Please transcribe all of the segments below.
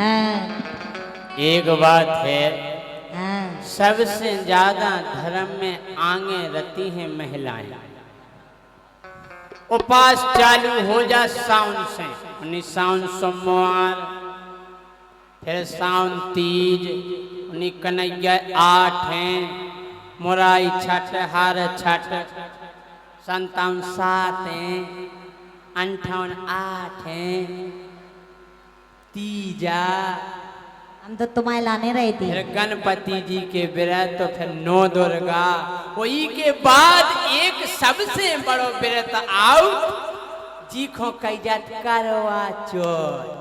हाँ। एक बात है, हाँ। सबसे ज्यादा धर्म में आगे रहती हैं महिलाएं। उपास चालू हो जा सावन से, उन्हीं सावन सोमवार, फिर सावन तीज, उन्हीं कन्हैया 8 हैं, मुराई छठ, हार छठ, 57 7 हैं, 58 8 हैं, तीजा, हम तो तुम्हें लाने रहे थे। फिर गणपति जी के व्रत, तो फिर 9 दुर्गा, वही के बाद एक सबसे बड़ो व्रत आओ जीखो कई जात करवा चौथ।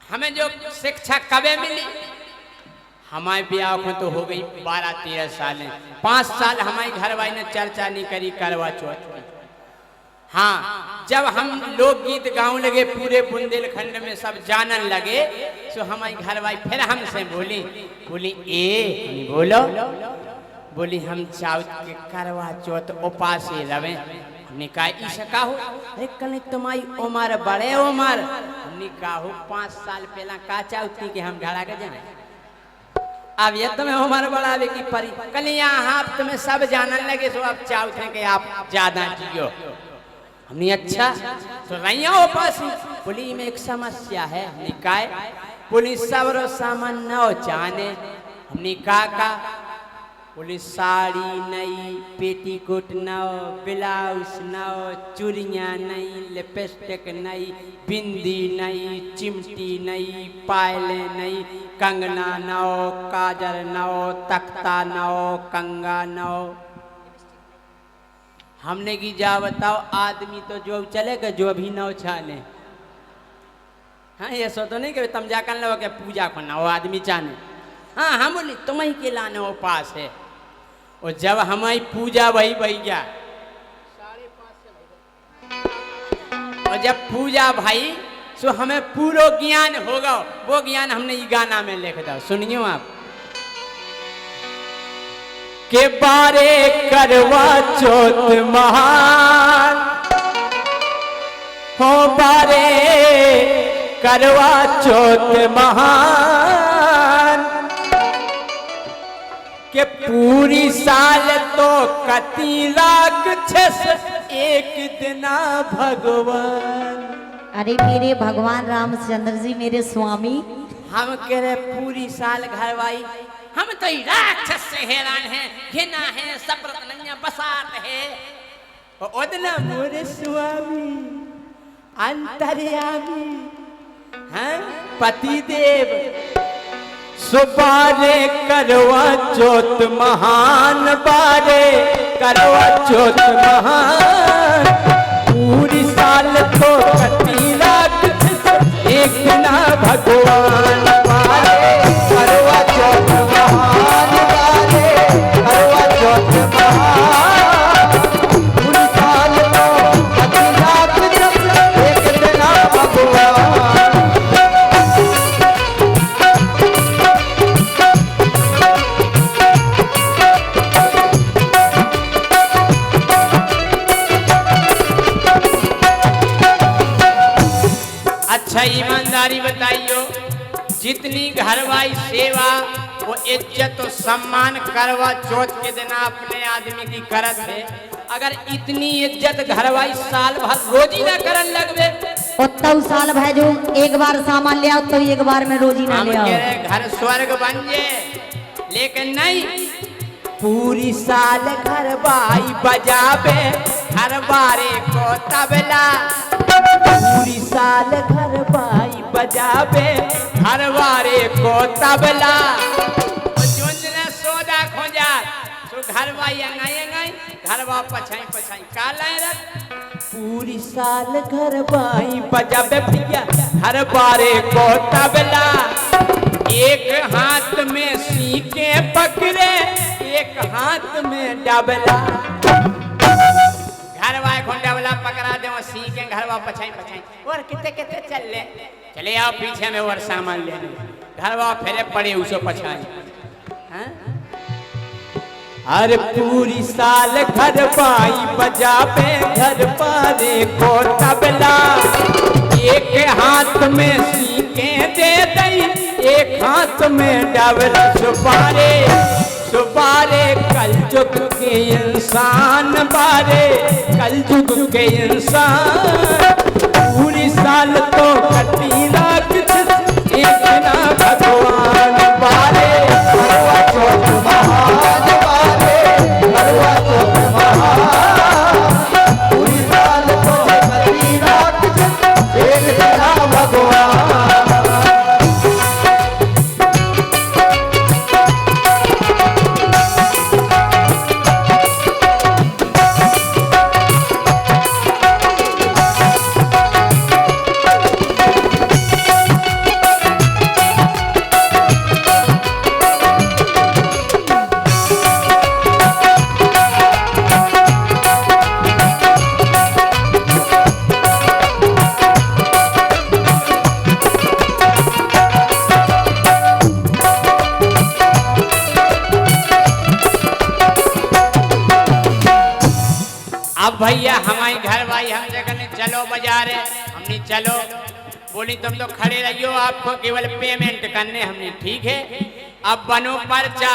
हमें जो शिक्षा कबे मिली, हमारे ब्याह को तो हो गई 12-13 साल, 5 साल हमारी घरवाली ने चर्चा नहीं करी करवा चौथ की। हाँ, जब हम लोकगीत गाँव लगे पूरे बुंदेलखंड में सब जानन लगे, तो हमारी घरवाली फिर हमसे बोली ए बोलो, बोली हम चावत के करवा चौथ उपास रवे। हमने कहा ईशा का हो, अरे कल तुम्हारी उम्र बड़े उम्र, हमने कहा हो 5 साल पहला का चाहती कि हम घड़ा के जाए, अब ये तुम्हें उम्र बढ़ावे की परी, कल यहाँ तुम्हें सब जानन लगे, तो अब चाहते कि आप ज्यादा जियो। हमने अच्छा तो रैया उपास, बोली में एक समस्या है। हमने कहा बोली सबरो सामान न जाने। हमने कहा बोली साड़ी नहीं, पेटीकोट न, ब्लाउज न, चूड़ियाँ नहीं, लिपस्टिक नहीं, बिंदी नहीं, चिमटी नहीं, पायले नहीं, कंगना न, काजल न, तख्ता न, कंगा न। हमने की जा बताओ, आदमी तो जो चलेगा जो भी न छाने। हाँ, ये सो तो नहीं कि तुम जा कर लो क्या पूजा करना, वो आदमी चाने। हाँ, हम बोली तुम्हें के लाने उपास है, और जब हमारी पूजा वही गया, और जब पूजा भाई तो हमें पूरा ज्ञान होगा। वो ज्ञान हमने ये गाना में लिख दो, सुनियो आप। के बारे करवा चौथ महान हो, बारे करवा चौथ महान, के पूरी साल तो कती लाख छस एक दिना भगवान। अरे मेरे भगवान रामचंद्र जी, मेरे स्वामी, हम कह रहे पूरी साल घरवाई, हम तो राक्षस से हैरान हैं, घिना है, सब्रत नन्या बसात है, ओदना मोरे स्वामी अंतर्यामी हैं पतिदेव। सुबारे करवा चौथ महान, बारे करवा चौथ महान, पूरी साल तो कती लाख एक ना भगवान। बारे करवा चौथ महान, बारे करवा चौथ महान, पूरी साल तो कती लाख एक ना भगवान। अच्छा ईमानदारी बताइयो, जितनी घरवाई सेवा वो इज्जत और सम्मान करवा चौथ के दिन अपने आदमी की करत है, अगर इतनी इज्जत घरवाई साल भर रोजी ना करन लगवे, तो साल भाई जो एक बार सामान ले आओ तो एक बार में रोजी ना ले आओ। घर स्वर्ग बन जे, लेकिन नहीं, पूरी साल घरवाई बजावे हर बारे को तबला, पूरी साल घरवाई बजावे हर बारे को तबला। सोदा खोजा तो घरवाई अंगाई घरवा पछाई का रख, पूरी साल घरवाई बजावे भैया हर बारे को तबला। एक हाथ में सीके पकड़े, एक हाथ में डबला, घरवा डबला पकड़ा दे, सीखे घरवा पछाई और कितने चले आओ पीछे में और सामान लेने, घरवा फेरे पड़े उसो पछाई। अरे पूरी साल घर पाई बजावे घर पारे को तबला, एक हाथ में सीके दे दई, एक हाथ में डबल सुपारे, सुपारे कल जुग के इंसान बारे, कल जुग के इंसान। पूरी साल तो कटी रात एक ना भगवान बारे, करवा चौथ महान बारे, करवा चौथ महान। पूरी साल तो कटी रात एक ना भगवान। भैया हमारे घर भाई हम जगह चलो बाजार है, हमने चलो बोली तुम तो खड़े रहियो, आपको केवल पेमेंट करने। हमने ठीक है। अब बनो पर्चा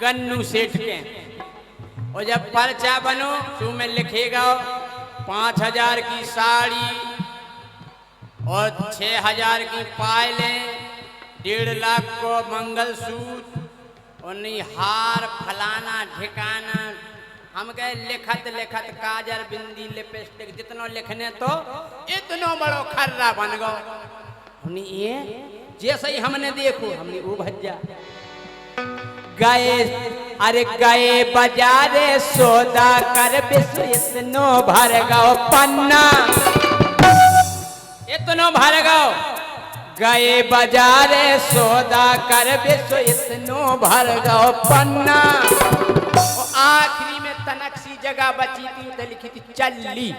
गन्नू सेठ के, और जब पर्चा बनो तो में लिखेगा 5,000 की साड़ी और 6,000 की पायलें, 1.5 लाख को मंगलसूत्र और नहीं हार फलाना ठिकाना। हम कहे लिखत लिखत काजर बिंदी लिपस्टिक जितनो लिखने तो इतनो बड़ो खर्रा बन गो। हमने ये जैसे ही हमने देखो हमने वो भज्जा गए, अरे गए बाजारे सौदा कर विश्व इतनो भर गो पन्ना, इतनो भर गो। गए बाजारे सौदा कर विश्व इतनो भर गो पन्ना। आखिरी में तनक-सी जगह बची थी तो लिखी थी चल्ली।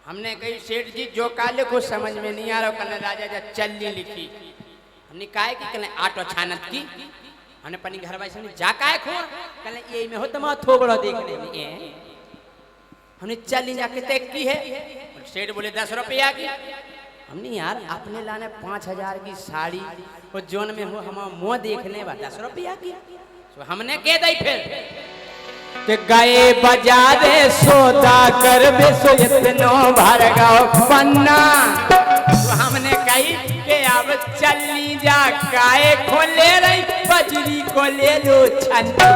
हमने कही सेठ जी जो काले को समझ में नहीं आ रहा, कल राजा जा चल्ली लिखी। हमने कहा कि कल आटो छानत की, हमने पनी घर वाले से जा काहे खो, कल ये में हो तमा थोबड़ो देखने में ये हमने चल्ली जाके तय की है। सेठ बोले 10 रुपया की। हमने यार अपने लाने 5,000 की साड़ी और जोन में हो हम मुँह देखने बा 10 रुपया की। तो हमने कह दी फिर कि गए बाजारे सौदा कर बेसो इतनो भर गो पन्ना। तो हमने कही कि अब चलनी जा काए को ले रही बजरी को ले लो छन्ना।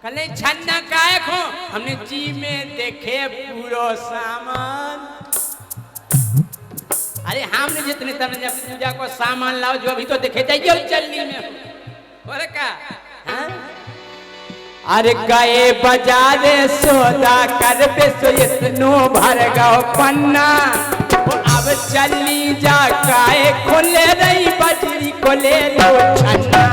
कले छन्ना काए को हमने जी में देखे पूरा सामान। अरे हमने जितने तरह जब पूजा को सामान लाओ जो अभी तो देखे जाइए चलनी में और का। हाँ? अरे गए बाजारे सौदा कर बेसो इतनो भर गो पन्ना। अब चलनी जा काए खोले रही बजरी को ले लो छन्ना।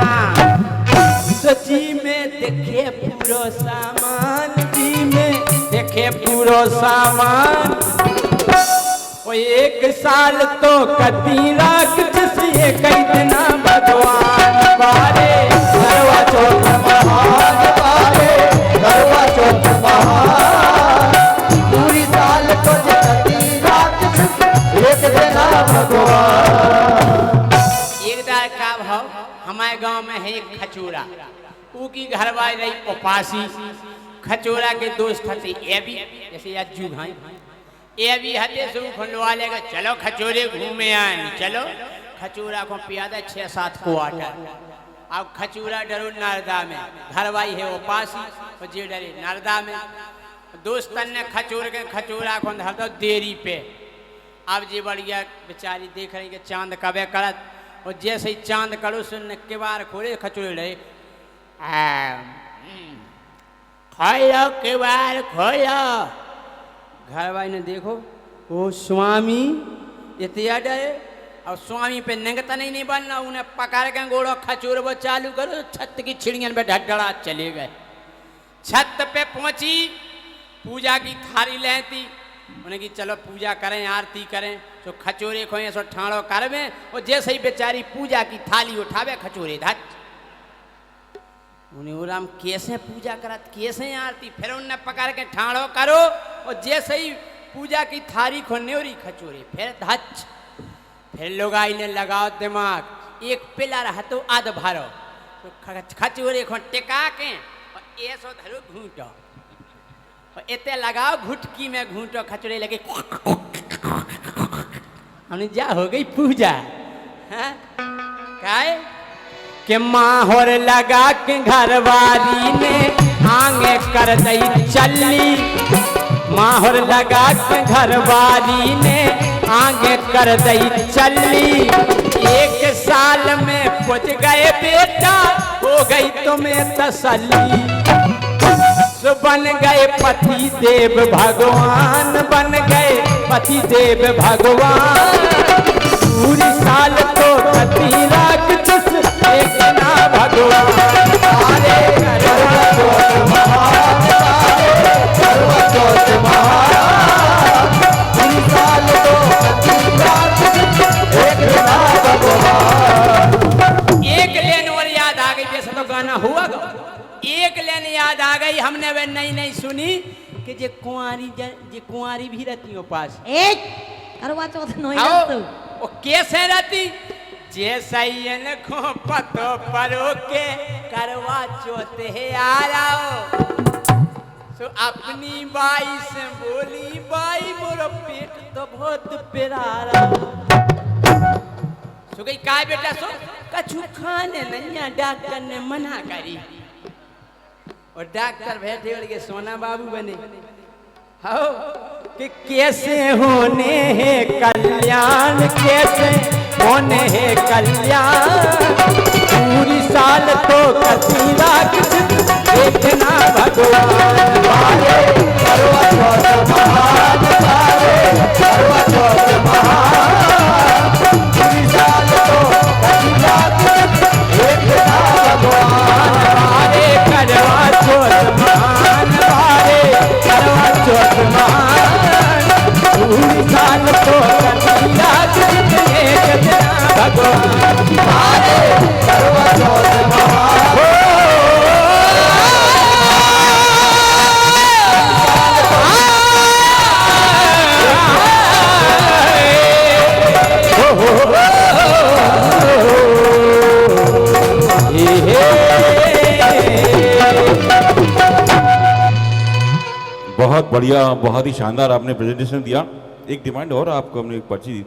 जी में देखे पूरा सामान, जी में देखे पूरा सामान। वो 1 साल तो कती राख जिसे कई दिन भगवान बारे, करवा चौथ महान बारे, करवा चौथ महान। पूरी साल तो कती राख एक दिन भगवान। एक दार का भाव हमारे गांव में है एक खचूरा, ऊ की घरवाली रही उपासी। खचूरा के दोस्त थे ये भी जैसे अज्जू भाई, ये भी हते सु खंडवा लेगा चलो खचूरे घूमे आए। चलो खचूरा को पियादा 6-7 क्वार्टर। अब खचूरा डरो नारदा में, घरवाई है उपासी और जे डरे नारदा में। दोस्तन ने खचूरा को धर दो देरी पे। अब जी बढ़िया बेचारी देख रही कि चांद कबे करत, और जैसे ही चांद करो सुन के बार खोले खचूरे रहे खोलो के बार खोलो। घर वाले ने देखो वो स्वामी इतना डरे, और स्वामी पे नंगता नहीं बनना, उन्हें पकड़ के गोड़ो खचूर वो चालू करो। छत की छिड़ियन पे ढड़ढ़ा चले गए। छत पे पहुंची, पूजा की थाली लेती, उन्हें कि चलो पूजा करें आरती करें। तो खचूरे खोए सो ठाणो करवे, और जैसे ही बेचारी पूजा की थाली उठावे खचूरे धच उन्हें राम कैसे पूजा करत कैसे आरती, फिर उनने पकड़ के ठाड़ो करो और जैसे ही पूजा की थारी को न्योरी खचोरी, फिर धच, फिर लोग आईने लगाओ दिमाग, एक पिलर हतो आध भरो तो खचोरे को टिका के और ऐसो धरो घूटो और इतने लगाओ घुटकी में घूटो खचोरे लगे हमने जा हो गई पूजा। हाँ काय के माहौर लगा के घरवाली ने आगे कर दई चली, माहौर लगा के घरवाली ने आगे कर दई चली। 1 साल में पहुंच गए बेटा हो गई तुम्हें तसल्ली, सो बन गए पति देव भगवान, बन गए पति देव भगवान। पूरी साल तो कति राख एक ना भगवान अरे करवा चौथ महान, करवा चौथ महान। पूरी साल तो कति राख एक ना भगवान। एक लेन और याद आ गई, जैसा तो गाना हुआ गा, एक लेन याद आ गई हमने वे नई सुनी कि जे कुंवारी भी रहती हो पास करवा चौथ नहीं वो कैसे रहती, जैसा को पतो परो के करवा चौथ है आ रहा तो अपनी बाई से बोली बाई मोरो पेट तो बहुत पिरारा सो गई काय बेटा सो कछु खाने नहीं, डॉक्टर ने मना करी और डॉक्टर बैठे के सोना बाबू बने हो कि कैसे होने हैं कल्याण, कैसे होने हैं कल्याण। पूरी साल तो कति राख देखना भगवान वाले, करवा चौथ महान वाले, करवा चौथ महान। पूरी साल तो कति राख देखना भगवान वाले, करवा चौथ महान वाले, करवा चौथ महान। पूरी साल तो कति राख देखना भगवान वाले, करवा चौथ महान। बहुत बढ़िया, बहुत ही शानदार आपने प्रेजेंटेशन दिया। एक डिमांड और, आपको हमने एक पर्ची दी थी।